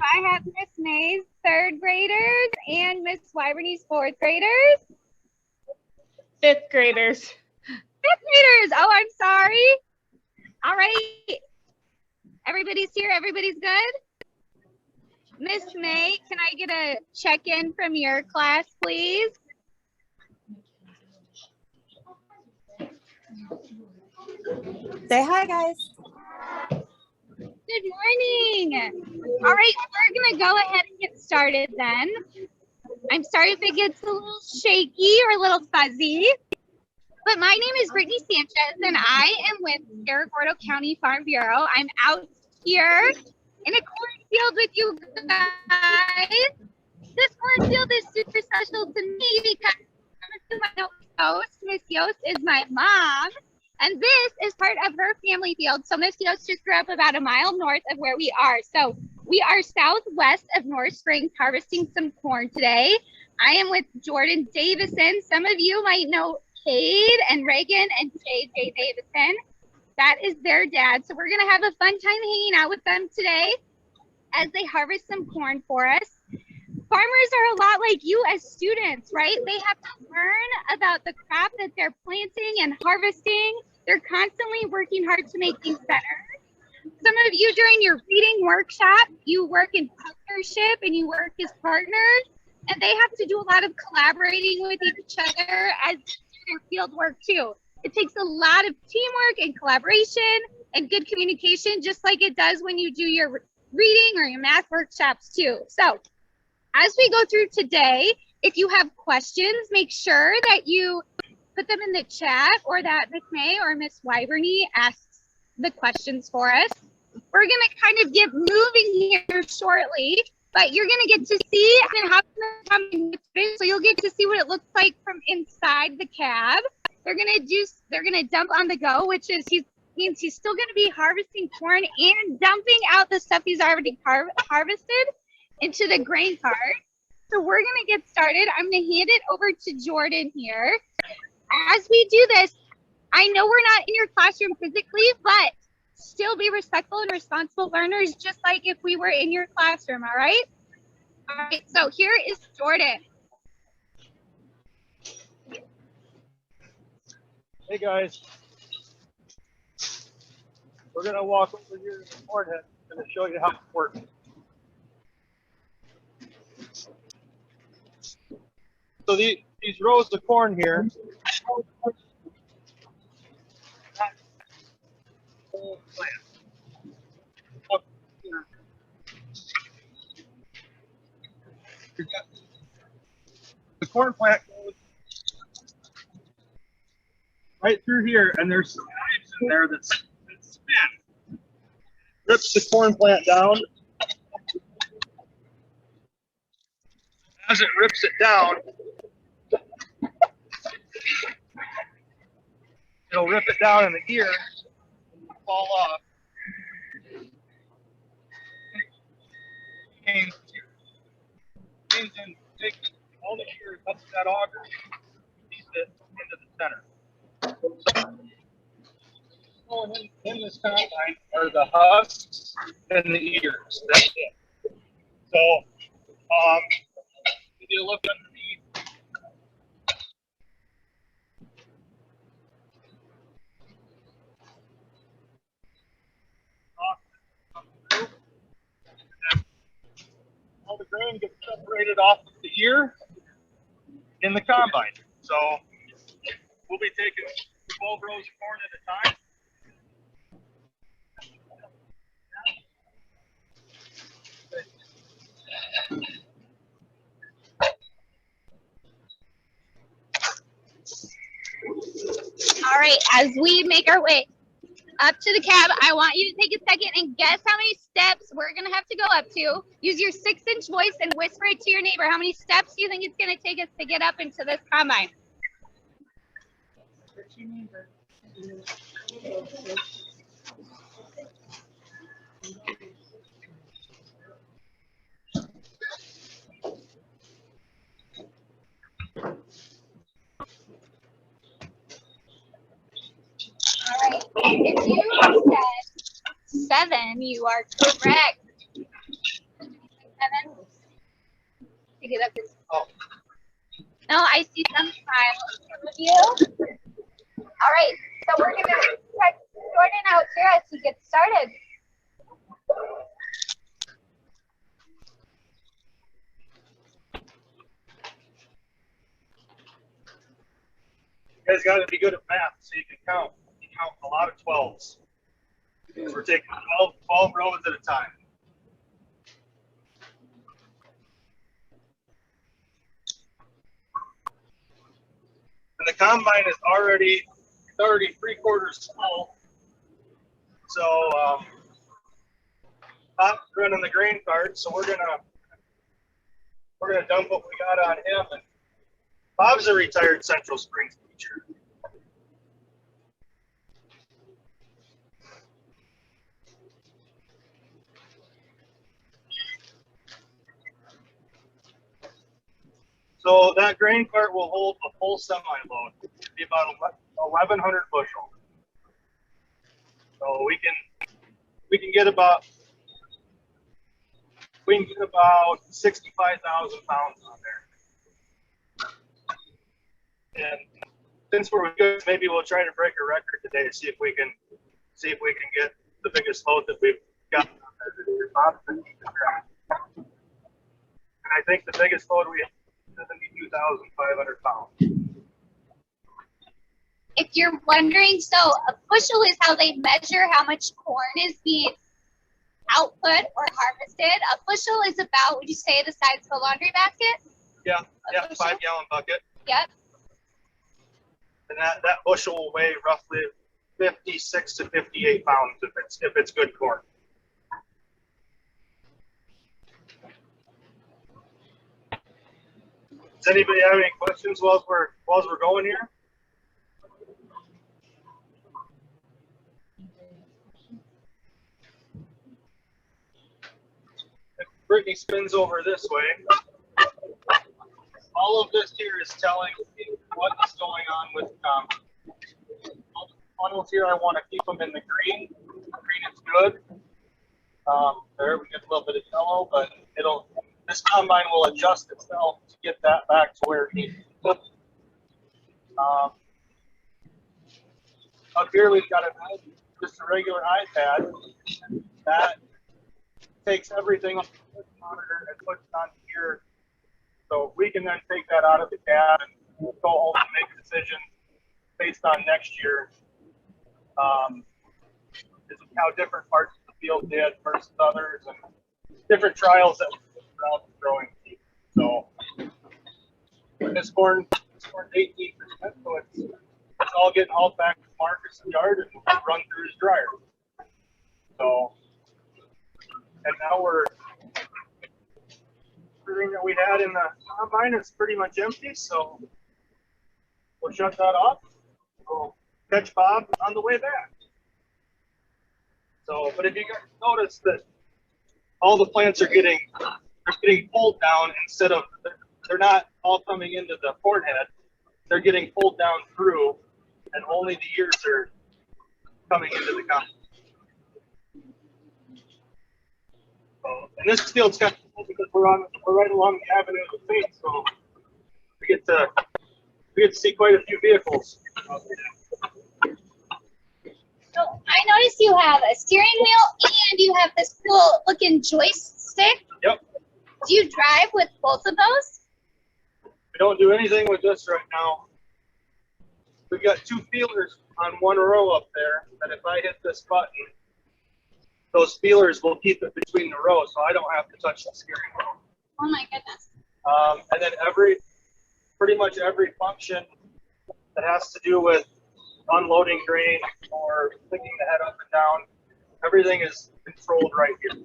I have Miss May's third graders and Miss Wyverney's fourth graders? Fifth graders. Fifth graders. Oh, I'm sorry. All right. Everybody's here. Everybody's good? Miss May, can I get a check-in from your class, please? Say hi, guys. Good morning. All right, we're going to go ahead and get started then. I'm sorry if it gets a little shaky or a little fuzzy, but my name is Brittany Sanchez, and I am with Cerro Gordo County Farm Bureau. I'm out here in a cornfield with you guys. This cornfield is super special to me because my host, Miss Yost, is my mom, and this is part of her family field. So Miss Yost just grew up about a mile north of where we are. So we are southwest of North Springs harvesting some corn today. I am with Jordan Davison. Some of you might know Cade and Reagan and JJ Davison. That is their dad. So we're going to have a fun time hanging out with them today as they harvest some corn for us. Farmers are a lot like you as students, right? They have to learn about the crop that they're planting and harvesting. They're constantly working hard to make things better. Some of you during your reading workshop, you work in partnership and you work as partners, and they have to do a lot of collaborating with each other as they do their field work too. It takes a lot of teamwork and collaboration and good communication, just like it does when you do your reading or your math workshops too. So as we go through today, if you have questions, make sure that you put them in the chat or that Miss May or Miss Wyverney asks the questions for us. We're going to kind of get moving here shortly, but you're going to get to see how so you'll get to see what it looks like from inside the cab. They're going to dump on the go, which means he's still going to be harvesting corn and dumping out the stuff he's already harvested into the grain cart. So we're going to get started. I'm going to hand it over to Jordan here. As we do this, I know we're not in your classroom physically, but still be respectful and responsible learners, just like if we were in your classroom, all right? All right, so here is Jordan. Hey guys, we're going to walk over here to the corn head and show you how it works. So these rows of corn here, the corn plant goes right through here, and there's some pipes in there that spin. Rips the corn plant down. As it rips it down, it'll rip it down in the ear and fall off. Canes in, take all the ears up to that auger, piece it into the center. Going in this combine are the husks and the ears. That's it. So, if you look underneath, all the grain gets separated off of the ear in the combine. So we'll be taking 12 rows of corn at a time. All right, as we make our way up to the cab, I want you to take a second and guess how many steps we're going to have to go up to. Use your 6-inch voice and whisper it to your neighbor. How many steps do you think it's going to take us to get up into this combine? All right, if you said 7, you are correct. pick it up. Oh. No, I see some smiles from you. All right, so we're gonna check Jordan out here as he gets started. You guys got to be good at math so you can count. You count a lot of 12s. So we're taking 12 rows at a time. And the combine is already 3/4 full. So Bob's running the grain cart, so we're gonna dump what we got on him. And Bob's a retired Central Springs teacher. So that grain cart will hold a full semi-load. It'll be about 1,100 bushel. So we can get about 65,000 pounds on there. And since we're good, maybe we'll try to break a record today to see if we can get the biggest load that we've got on there. And I think the biggest load we have is 72,500 pounds. If you're wondering, so a bushel is how they measure how much corn is being output or harvested. A bushel is about, would you say, the size of a laundry basket? Yeah, 5-gallon bucket. Yep. And that bushel will weigh roughly 56 to 58 pounds if it's good corn. Does anybody have any questions while we're going here? If Brittany spins over this way, all of this here is telling me what is going on with the combine. All the funnels here, I want to keep them in the green. Green is good. There we get a little bit of yellow, but this combine will adjust itself to get that back to where it needs to be. Up here we've got just a regular iPad that takes everything on the monitor and puts it on here. So we can then take that out of the cab and go home and make a decision based on next year. How different parts of the field did versus others, and different trials that we did throughout the growing season. So this corn 18%, so it's all getting hauled back to Marcus' yard and run through his dryer. So, and now everything that we had in the combine is pretty much empty, so we'll shut that off. We'll catch Bob on the way back. So, but if you guys notice that all the plants are getting pulled down instead of, they're not all coming into the corn head, they're getting pulled down through, and only the ears are coming into the combine. So, and this field's kind of cool because we're right along the avenue of the fence, so we get to see quite a few vehicles. So I noticed you have a steering wheel and you have this cool looking joystick. Yep. Do you drive with both of those? We don't do anything with this right now. We've got 2 feelers on one row up there that if I hit this button, those feelers will keep it between the rows, so I don't have to touch the steering wheel. Oh my goodness. And then pretty much every function that has to do with unloading grain or picking the head up and down, everything is controlled right here.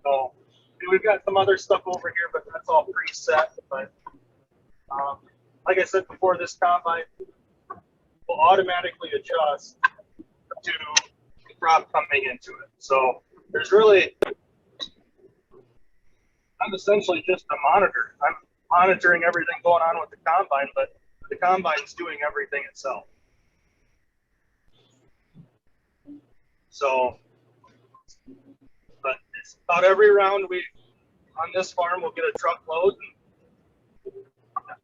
So we've got some other stuff over here, but that's all preset. But like I said before, this combine will automatically adjust to the crop coming into it. So there's really, I'm essentially just a monitor. I'm monitoring everything going on with the combine, but the combine's doing everything itself. So, but it's about every round on this farm, we'll get a truckload. And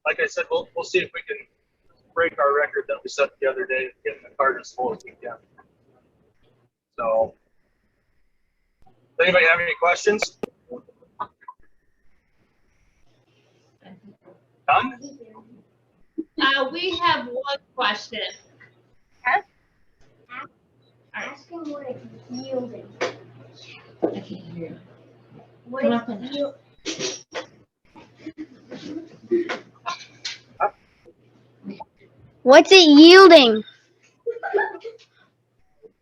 like I said, we'll see if we can break our record that we set the other day, getting the cart as full as we can. So, does anybody have any questions? Done? We have one question. Ask him what it's yielding. I can't hear you. What Come it's up and- yield- What's it yielding?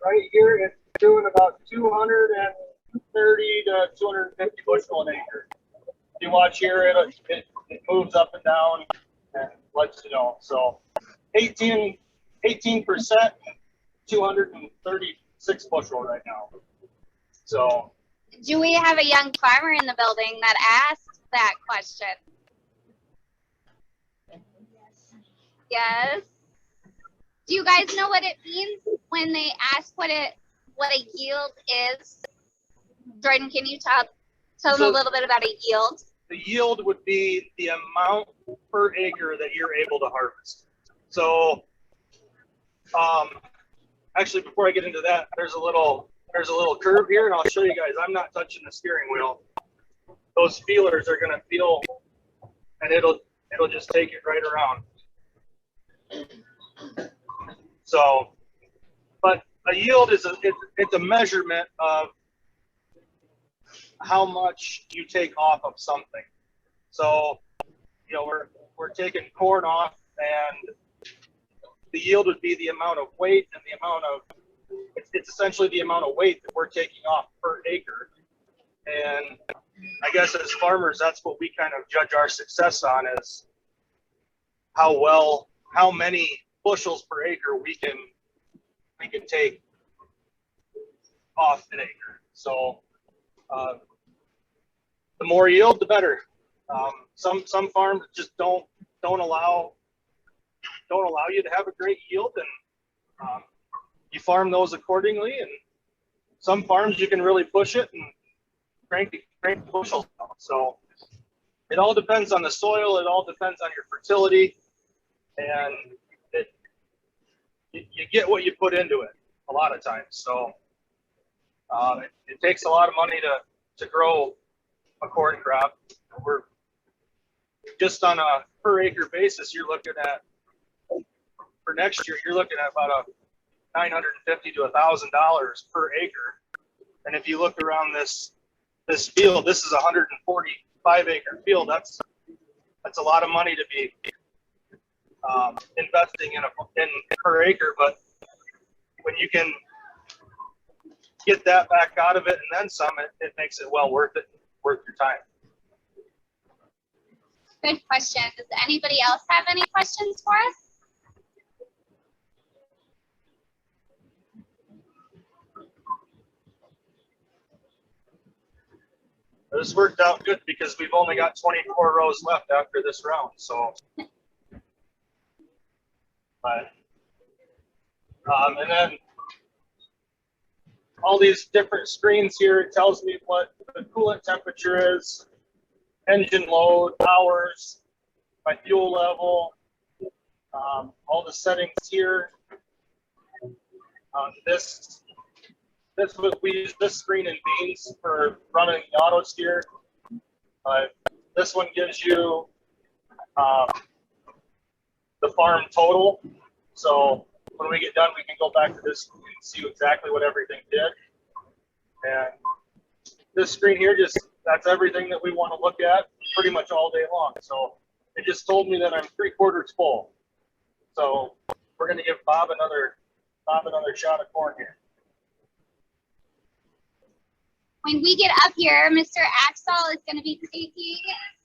Right here, it's doing about 230 to 250 bushel an acre. If you watch here, it moves up and down and lets you know. So 18%, 236 bushel right now. So Do we have a young farmer in the building that asked that question? Yes. Do you guys know what it means when they ask what a yield is? Jordan, can you tell them a little bit about a yield? the yield would be the amount per acre that you're able to harvest. So actually, before I get into that, there's a little curve here, and I'll show you guys. I'm not touching the steering wheel. Those feelers are going to feel, and it'll just take it right around. So, but a yield is it's a measurement of how much you take off of something. So, you know, we're taking corn off, and the yield would be the amount of weight and the amount of, it's essentially the amount of weight that we're taking off per acre. And I guess as farmers, that's what we kind of judge our success on, is how many bushels per acre we can take off an acre. So the more yield, the better. Some farms just don't allow you to have a great yield, and you farm those accordingly. And some farms you can really push it and crank the bushels down. So it all depends on the soil. It all depends on your fertility, and you get what you put into it a lot of times. So it takes a lot of money to grow a corn crop. We're just on a per acre basis, you're looking at, for next year, you're looking at about $950 to $1,000 per acre. And if you look around this field, this is a 145 acre field. That's a lot of money to be investing in per acre. But when you can get that back out of it and then some, it makes it well worth your time. Good question. Does anybody else have any questions for us? This worked out good because we've only got 24 rows left after this round. So, but, and then all these different screens here, it tells me what the coolant temperature is, engine load, hours, my fuel level, all the settings here. This we use this screen in beans for running the auto steer. This one gives you the farm total. So when we get done, we can go back to this and see exactly what everything did. And this screen here, that's everything that we want to look at pretty much all day long. So it just told me that I'm 3/4 full. So we're going to give Bob another shot of corn here. When we get up here, Mr. Axel is going to be taking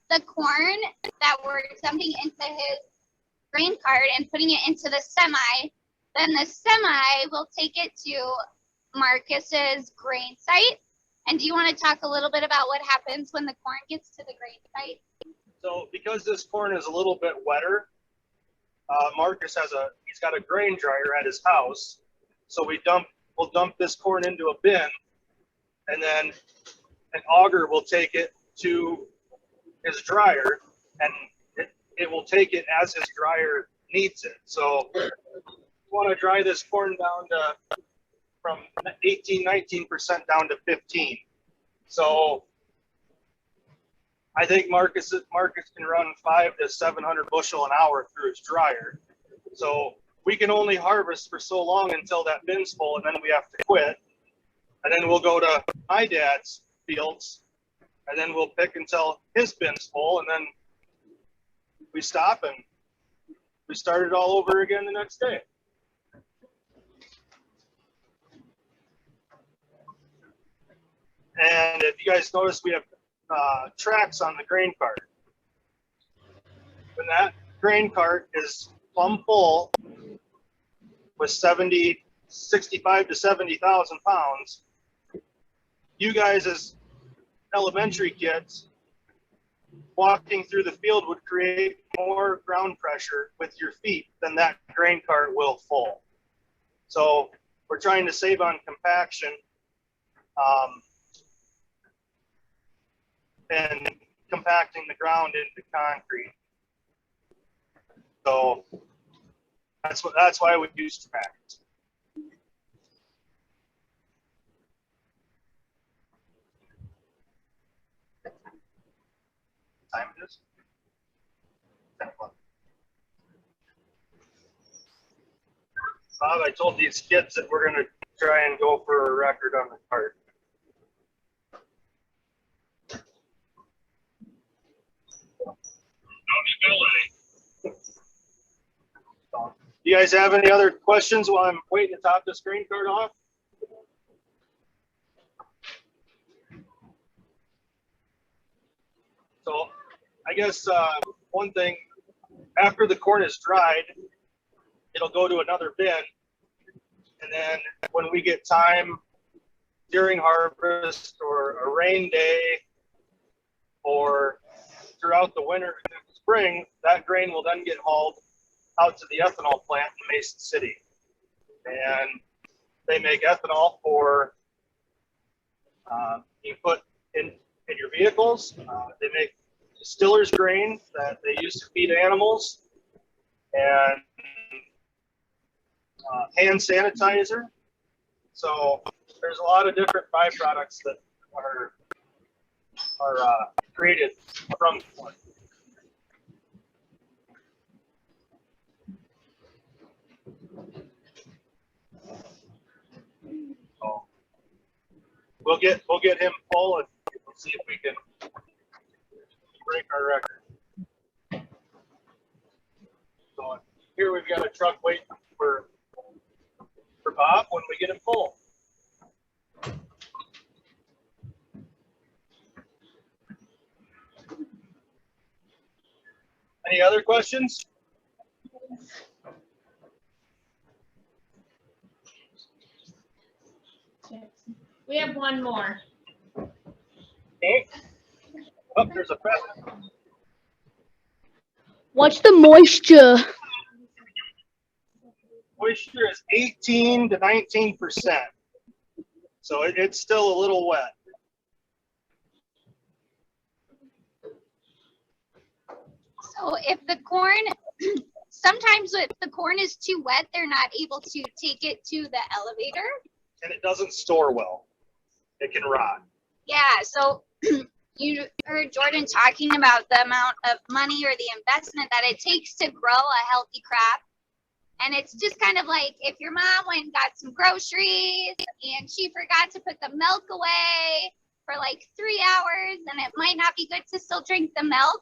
the corn that we're dumping into his grain cart and putting it into the semi. Then the semi will take it to Marcus's grain site. And do you want to talk a little bit about what happens when the corn gets to the grain site? So because this corn is a little bit wetter, Marcus he's got a grain dryer at his house. So we'll dump this corn into a bin, and then an auger will take it to his dryer, and it will take it as his dryer needs it. So you want to dry this corn down to from 18, 19% down to 15. So I think Marcus can run 500 to 700 bushel an hour through his dryer. So we can only harvest for so long until that bin's full, and then we have to quit. And then we'll go to my dad's fields, and then we'll pick until his bin's full, and then we stop and we start it all over again the next day. And if you guys notice, we have tracks on the grain cart. When that grain cart is plumb full with 65 to 70,000 pounds, you guys as elementary kids walking through the field would create more ground pressure with your feet than that grain cart will full. So we're trying to save on compaction and compacting the ground into concrete. So that's why we use tracks. Time it is? 10 o'clock. Bob, I told these kids that we're going to try and go for a record on the cart. You guys have any other questions while I'm waiting to top this grain cart off? So I guess one thing, after the corn is dried, it'll go to another bin. And then when we get time during harvest or a rain day or throughout the winter and spring, that grain will then get hauled out to the ethanol plant in Mason City. And they make ethanol for you put in your vehicles. They make distiller's grain that they use to feed animals, and hand sanitizer. So there's a lot of different byproducts that are created from corn. So we'll get him full and we'll see if we can break our record. So here we've got a truck waiting for Bob when we get him full. Any other questions? We have one more. Okay. Oh, there's a present. What's the moisture? Moisture is 18 to 19%. So it's still a little wet. So if the corn, sometimes if the corn is too wet, they're not able to take it to the elevator. And it doesn't store well. It can rot. Yeah, so you heard Jordan talking about the amount of money or the investment that it takes to grow a healthy crop. And it's just kind of like if your mom went and got some groceries and she forgot to put the milk away for like 3 hours, and it might not be good to still drink the milk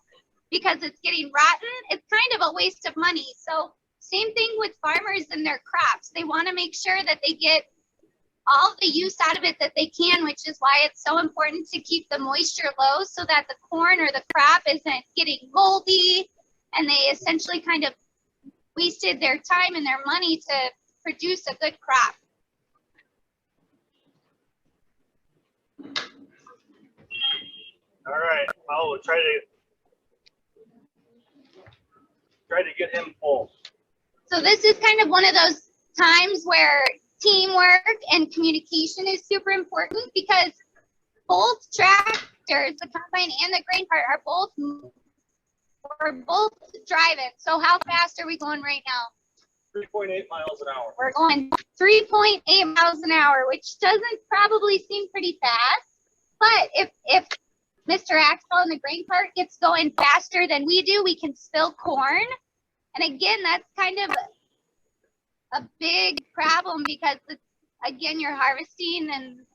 because it's getting rotten. It's kind of a waste of money. So same thing with farmers and their crops. They want to make sure that they get all the use out of it that they can, which is why it's so important to keep the moisture low so that the corn or the crop isn't getting moldy and they essentially kind of wasted their time and their money to produce a good crop. All right, well, we'll try to get him full. So this is kind of one of those times where teamwork and communication is super important because both tractors, the combine and the grain cart, are both We're both driving. So how fast are we going right now? 3.8 miles an hour. We're going 3.8 miles an hour, which doesn't probably seem pretty fast. But if Mr. Axel in the grain cart gets going faster than we do, we can spill corn. And again, that's kind of a big problem because it's, again, you're harvesting and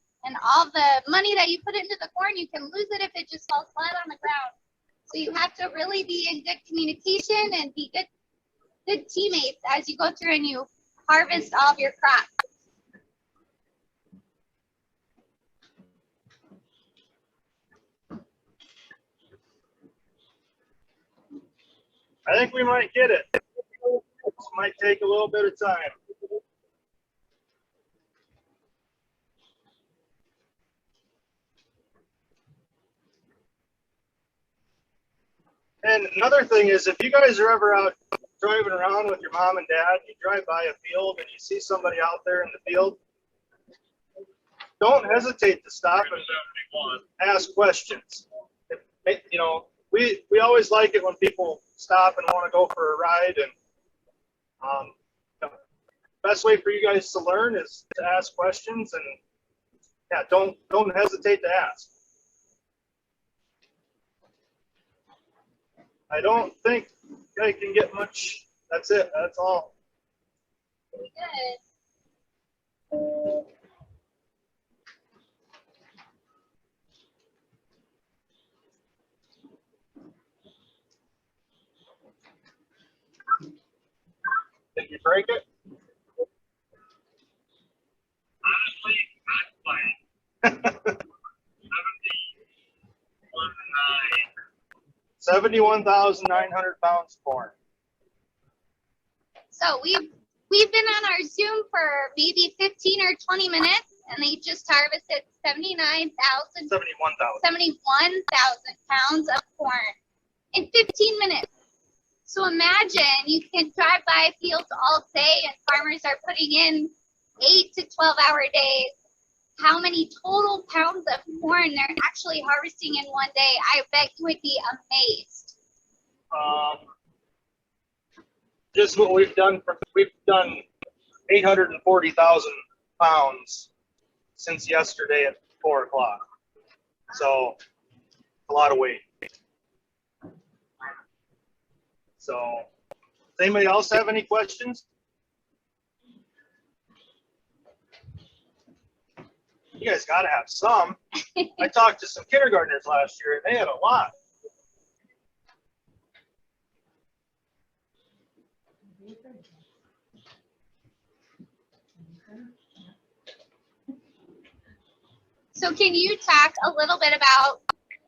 all the money that you put into the corn, you can lose it if it just falls flat on the ground. So you have to really be in good communication and be good teammates as you go through and you harvest all of your crops. I think we might get it. This might take a little bit of time. And another thing is, if you guys are ever out driving around with your mom and dad, you drive by a field and you see somebody out there in the field, don't hesitate to stop and ask questions. You know, we always like it when people stop and want to go for a ride, and the best way for you guys to learn is to ask questions, and yeah, don't hesitate to ask. I don't think I can get much. That's it. That's all. Pretty good. Did you break it? Honestly, not playing. 71,900 pounds corn. So we've been on our Zoom for maybe 15 or 20 minutes, and they just harvested 71,000 pounds of corn in 15 minutes. So imagine you can drive by fields all day, and farmers are putting in 8 to 12-hour days. How many total pounds of corn they're actually harvesting in one day? I bet you would be amazed. Just what we've done 840,000 pounds since yesterday at 4 o'clock. So a lot of weight. So does anybody else have any questions? You guys got to have some. I talked to some kindergartners last year, and they had a lot. So can you talk a little bit about,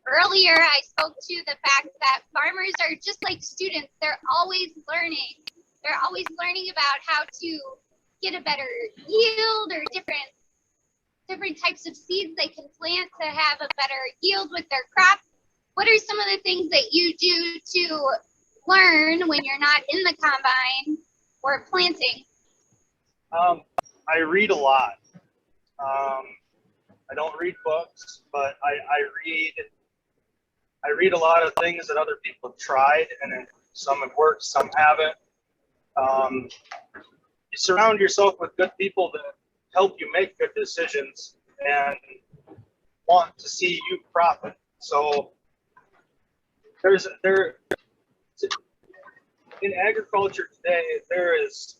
earlier I spoke to the fact that farmers are just like students. They're always learning. They're always learning about how to get a better yield or different types of seeds they can plant to have a better yield with their crop. What are some of the things that you do to learn when you're not in the combine or planting? I read a lot. I don't read books, but I read a lot of things that other people have tried, and some have worked, some haven't. You surround yourself with good people that help you make good decisions and want to see you profit. So in agriculture today, there is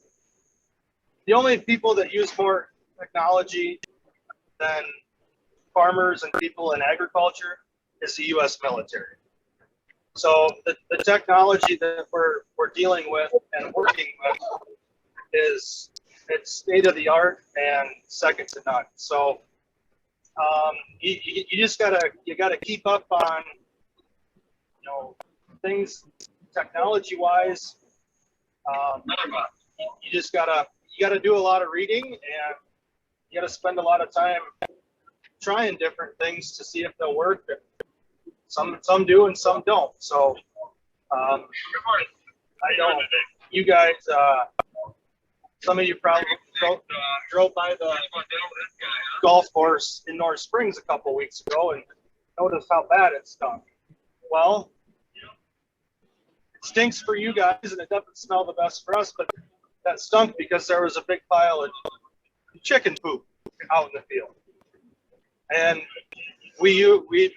the only people that use more technology than farmers and people in agriculture is the U.S. military. So the technology that we're dealing with and working with it's state of the art and second to none. So you just gotta keep up on things technology wise. You just gotta do a lot of reading, and you gotta spend a lot of time trying different things to see if they'll work. Some do and some don't. So I know you guys. Some of you probably drove by the golf course in North Springs a couple weeks ago and noticed how bad it's done. Well, stinks for you guys and it doesn't smell the best for us, but that stunk because there was a big pile of chicken poop out in the field. And we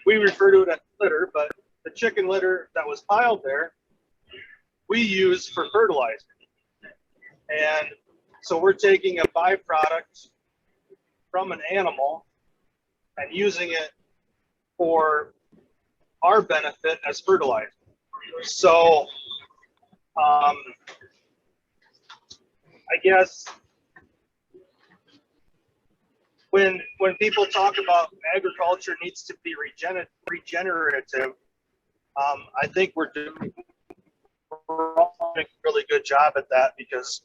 refer to it as litter, but the chicken litter that was piled there, we use for fertilizer. And so we're taking a byproduct from an animal and using it for our benefit as fertilizer. So I guess when people talk about agriculture needs to be regenerative, I think we're doing a really good job at that because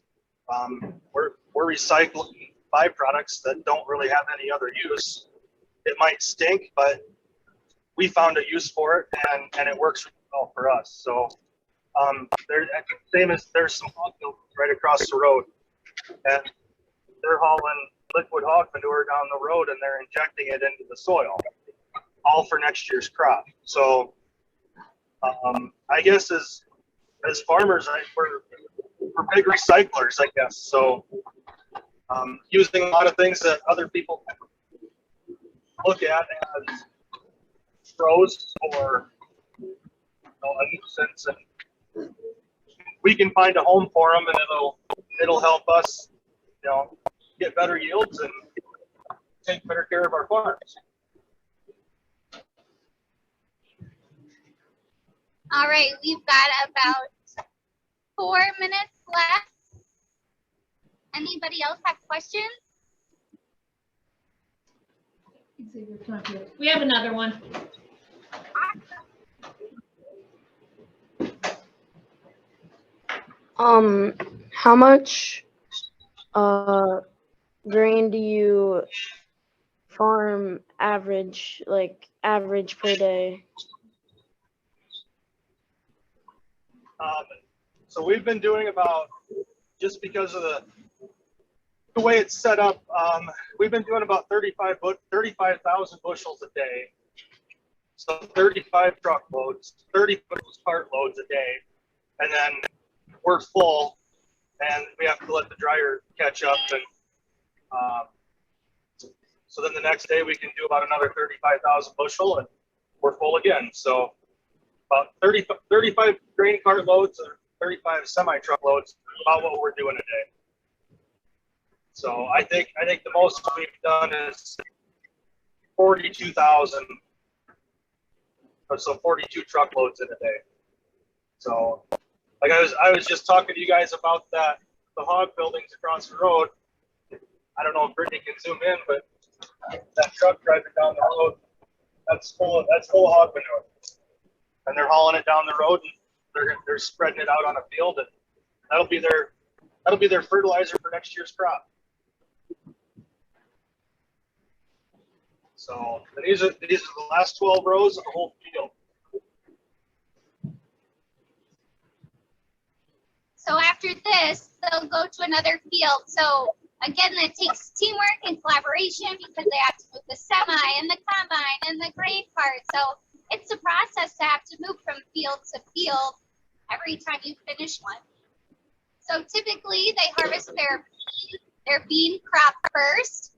we're recycling byproducts that don't really have any other use. It might stink, but we found a use for it, and it works well for us. So there's some hog buildings right across the road, and they're hauling liquid hog manure down the road and they're injecting it into the soil, all for next year's crop. So I guess as farmers, we're big recyclers, I guess. So using a lot of things that other people look at as pros or a nuisance, and we can find a home for them, and it'll help us, get better yields and take better care of our farms. All right, we've got about 4 minutes left. Anybody else have questions? We have another one. How much grain do you farm average per day? So we've been doing about, just because of the way it's set up, we've been doing about 35,000 bushels a day. So 35 truckloads, 30 cart loads a day. And then we're full and we have to let the dryer catch up. And so then the next day we can do about another 35,000 bushel and we're full again. So about 35 grain cart loads or 35 semi-truck loads, about what we're doing a day. So I think the most we've done is 42,000, so 42 truckloads in a day. So like I was just talking to you guys about the hog buildings across the road. I don't know if Brittany can zoom in, but that truck driving down the road, that's full of hog manure. And they're hauling it down the road and they're spreading it out on a field, and that'll be their fertilizer for next year's crop. So these are the last 12 rows of the whole field. So after this, they'll go to another field. So again, that takes teamwork and collaboration because they have to move the semi and the combine and the grain cart. So it's a process to have to move from field to field every time you finish one. So typically they harvest their bean crop first,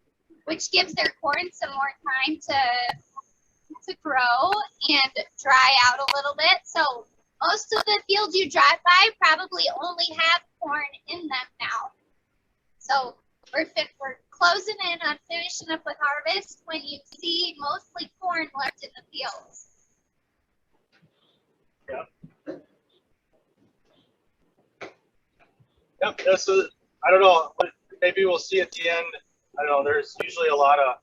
which gives their corn some more time to grow and dry out a little bit. So most of the fields you drive by probably only have corn in them now. So we're closing in on finishing up with harvest when you see mostly corn left in the fields. Yeah. Yep. I don't know. Maybe we'll see at the end. I don't know. There's usually a lot of,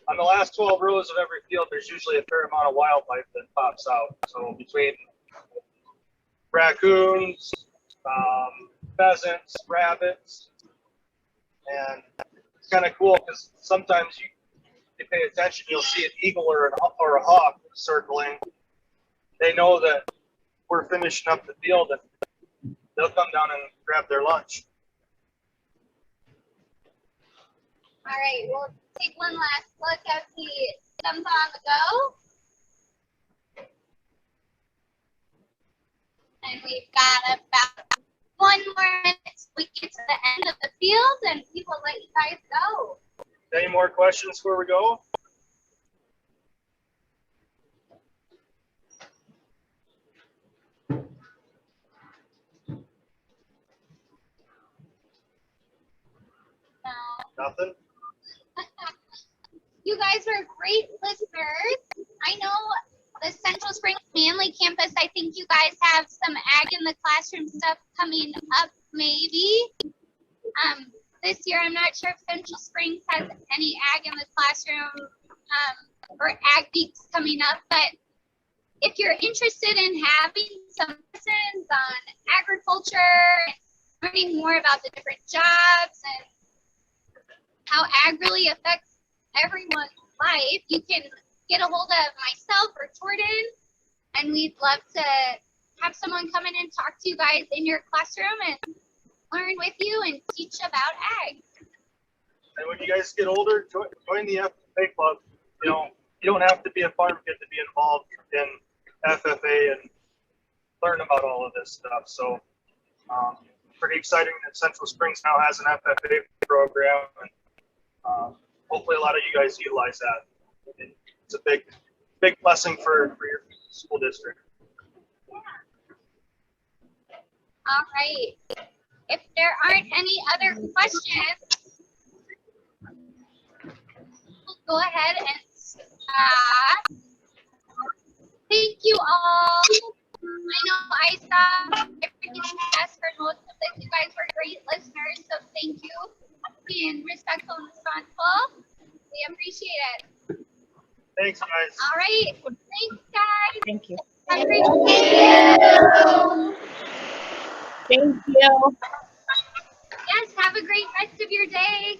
on the last 12 rows of every field, there's usually a fair amount of wildlife that pops out. So between raccoons, pheasants, rabbits, and it's kind of cool because sometimes you pay attention, you'll see an eagle or a hawk circling. They know that we're finishing up the field and they'll come down and grab their lunch. All right, we'll take one last look at the stumps on the go. And we've got about 1 more minute. We get to the end of the field and we will let you guys go. Any more questions before we go? Nothing? You guys are great listeners. I know the Central Springs Manly campus, I think you guys have some ag in the classroom stuff coming up maybe. This year, I'm not sure if Central Springs has any ag in the classroom or ag weeks coming up, but if you're interested in having some lessons on agriculture, learning more about the different jobs and how ag really affects everyone's life, you can get a hold of myself or Jordan, and we'd love to have someone come in and talk to you guys in your classroom and learn with you and teach about ag. And when you guys get older, join the FFA club. You know, you don't have to be a farm kid to be involved in FFA and learn about all of this stuff. So pretty exciting that Central Springs now has an FFA program, and hopefully a lot of you guys utilize that. It's a big blessing for your school district. All right. If there aren't any other questions, we'll go ahead and stop. Thank you all. I know I saw everything asked for most of this. You guys were great listeners, so thank you for being respectful and responsible. We appreciate it. Thanks, guys. All right. Thanks, guys. Thank you. Have a great day. Thank you. Yes, have a great rest of your day.